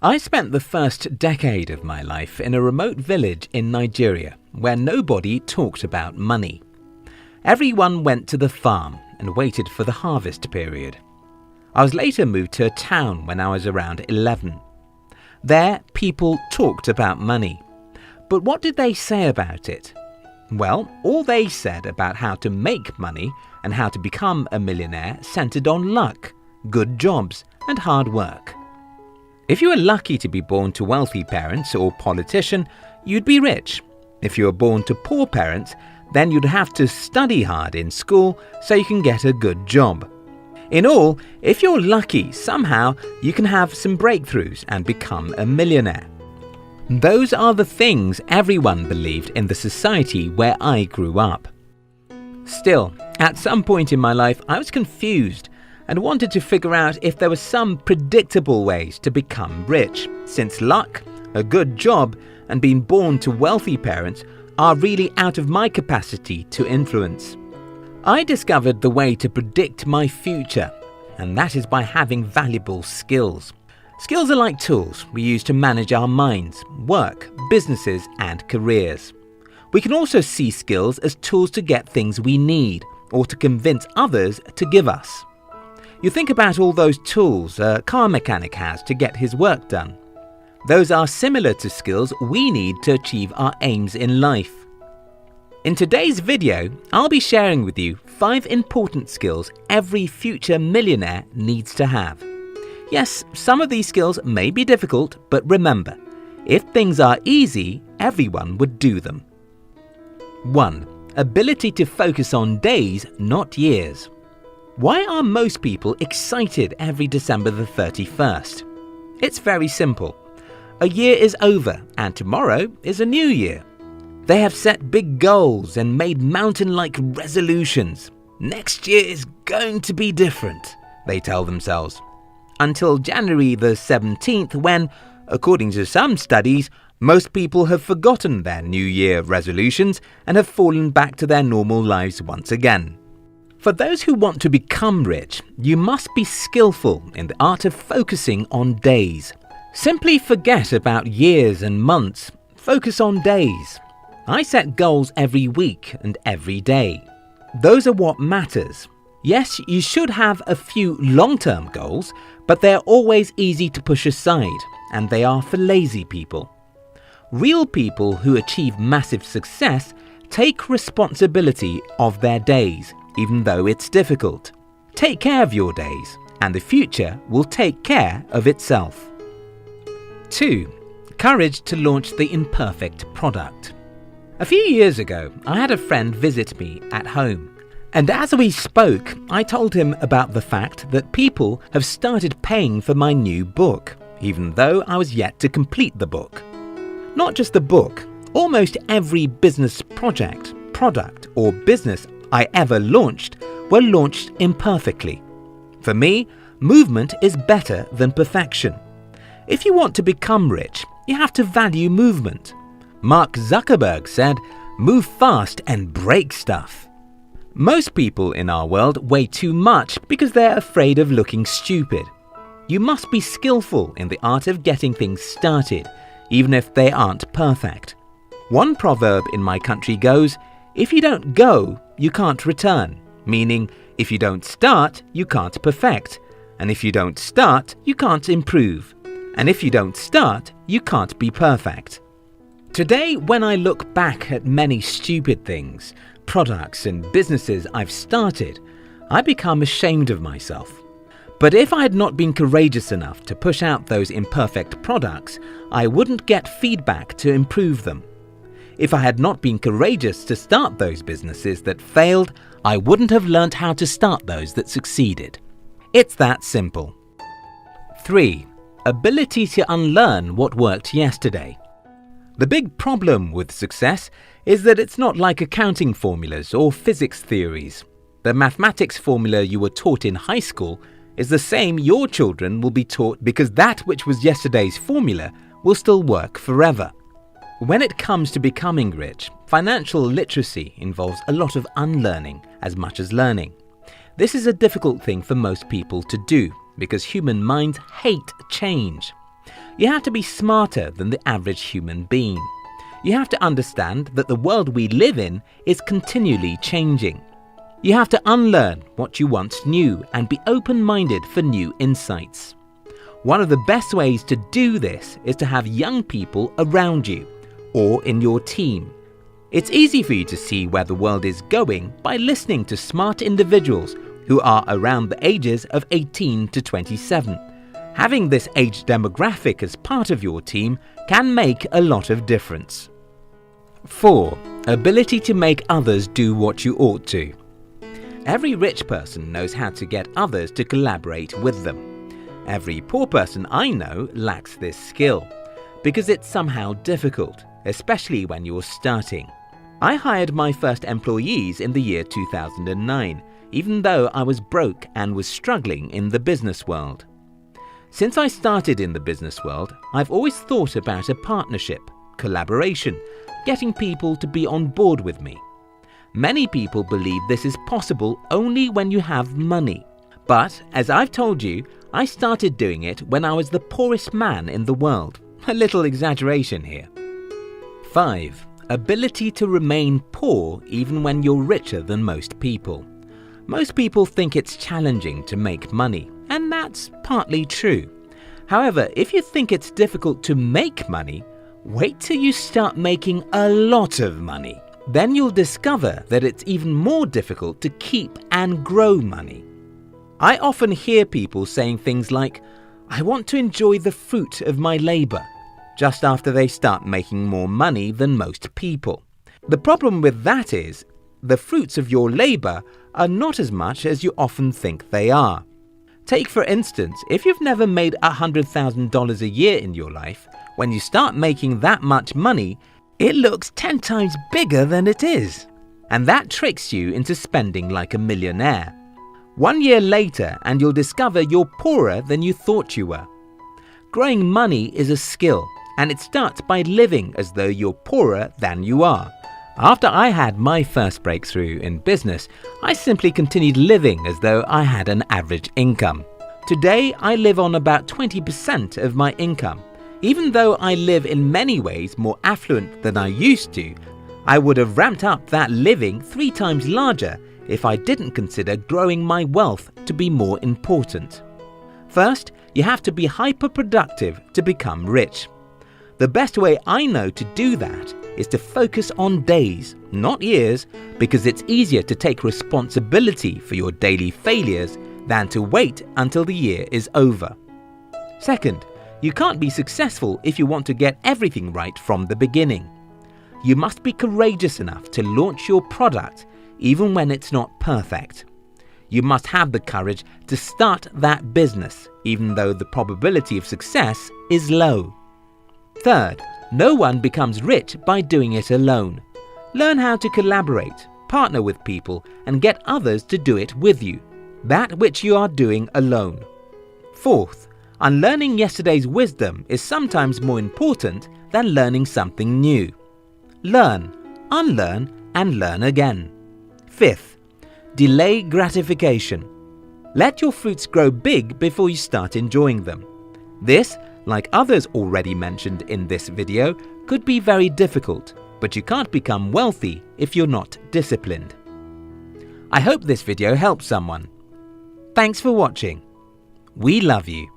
I spent the first decade of my life in a remote village in Nigeria where nobody talked about money. Everyone went to the farm and waited for the harvest period. I was later moved to a town when I was around 11. There, people talked about money. But what did they say about it? Well, all they said about how to make money and how to become a millionaire centered on luck, good jobs, and hard work. If you were lucky to be born to wealthy parents or politician, you'd be rich. If you were born to poor parents, then you'd have to study hard in school so you can get a good job. In all, if you're lucky, somehow you can have some breakthroughs and become a millionaire. Those are the things everyone believed in the society where I grew up. Still, at some point in my life, I was confused and wanted to figure out if there were some predictable ways to become rich, since luck, a good job, and being born to wealthy parents are really out of my capacity to influence. I discovered the way to predict my future, and that is by having valuable skills. Skills are like tools we use to manage our minds, work, businesses, and careers. We can also see skills as tools to get things we need or to convince others to give us. You think about all those tools a car mechanic has to get his work done. Those are similar to skills we need to achieve our aims in life. In today's video, I'll be sharing with you 5 important skills every future millionaire needs to have. Yes, some of these skills may be difficult, but remember, if things are easy, everyone would do them. 1. Ability to focus on days, not years. Why are most people excited every December the 31st? It's very simple. A year is over and tomorrow is a new year. They have set big goals and made mountain-like resolutions. Next year is going to be different, they tell themselves. Until January the 17th when, according to some studies, most people have forgotten their New Year resolutions and have fallen back to their normal lives once again. For those who want to become rich, you must be skillful in the art of focusing on days. Simply forget about years and months. Focus on days. I set goals every week and every day. Those are what matters. Yes, you should have a few long-term goals, but they're always easy to push aside, and they are for lazy people. Real people who achieve massive success take responsibility of their days, even though it's difficult. Take care of your days, and the future will take care of itself. 2. Courage to launch the imperfect product. A few years ago, I had a friend visit me at home, and as we spoke, I told him about the fact that people have started paying for my new book, even though I was yet to complete the book. Not just the book, almost every business project, product, or business I ever launched were launched imperfectly. For me, movement is better than perfection. If you want to become rich, you have to value movement. Mark Zuckerberg said, "Move fast and break stuff." Most people in our world weigh too much because they're afraid of looking stupid. You must be skillful in the art of getting things started, even if they aren't perfect. One proverb in my country goes, "If you don't go, you can't return," meaning if you don't start, you can't perfect, and if you don't start, you can't improve, and if you don't start, you can't be perfect. Today, when I look back at many stupid things, products and businesses I've started, I become ashamed of myself. But if I had not been courageous enough to push out those imperfect products, I wouldn't get feedback to improve them. If I had not been courageous to start those businesses that failed, I wouldn't have learned how to start those that succeeded. It's that simple. 3. Ability to unlearn what worked yesterday. The big problem with success is that it's not like accounting formulas or physics theories. The mathematics formula you were taught in high school is the same your children will be taught because that which was yesterday's formula will still work forever. When it comes to becoming rich, financial literacy involves a lot of unlearning as much as learning. This is a difficult thing for most people to do because human minds hate change. You have to be smarter than the average human being. You have to understand that the world we live in is continually changing. You have to unlearn what you once knew and be open-minded for new insights. One of the best ways to do this is to have young people around you or in your team. It's easy for you to see where the world is going by listening to smart individuals who are around the ages of 18 to 27. Having this age demographic as part of your team can make a lot of difference. 4. Ability to make others do what you ought to. Every rich person knows how to get others to collaborate with them. Every poor person I know lacks this skill because it's somehow difficult, especially when you're starting. I hired my first employees in the year 2009, even though I was broke and was struggling in the business world. Since I started in the business world, I've always thought about a partnership, collaboration, getting people to be on board with me. Many people believe this is possible only when you have money. But, as I've told you, I started doing it when I was the poorest man in the world. A little exaggeration here. 5. Ability to remain poor even when you're richer than most people. Most people think it's challenging to make money, and that's partly true. However, if you think it's difficult to make money, wait till you start making a lot of money. Then you'll discover that it's even more difficult to keep and grow money. I often hear people saying things like, "I want to enjoy the fruit of my labor," just after they start making more money than most people. The problem with that is, the fruits of your labor are not as much as you often think they are. Take for instance, if you've never made $100,000 a year in your life, when you start making that much money, it looks 10 times bigger than it is. And that tricks you into spending like a millionaire. 1 year later and you'll discover you're poorer than you thought you were. Growing money is a skill, and it starts by living as though you're poorer than you are. After I had my first breakthrough in business, I simply continued living as though I had an average income. Today, I live on about 20% of my income. Even though I live in many ways more affluent than I used to, I would have ramped up that living 3 times larger if I didn't consider growing my wealth to be more important. First, you have to be hyper-productive to become rich. The best way I know to do that is to focus on days, not years, because it's easier to take responsibility for your daily failures than to wait until the year is over. Second, you can't be successful if you want to get everything right from the beginning. You must be courageous enough to launch your product even when it's not perfect. You must have the courage to start that business even though the probability of success is low. Third, no one becomes rich by doing it alone. Learn how to collaborate, partner with people, and get others to do it with you, that which you are doing alone. Fourth, unlearning yesterday's wisdom is sometimes more important than learning something new. Learn, unlearn, and learn again. Fifth, delay gratification. Let your fruits grow big before you start enjoying them. This, like others already mentioned in this video, could be very difficult, but you can't become wealthy if you're not disciplined. I hope this video helped someone. Thanks for watching. We love you.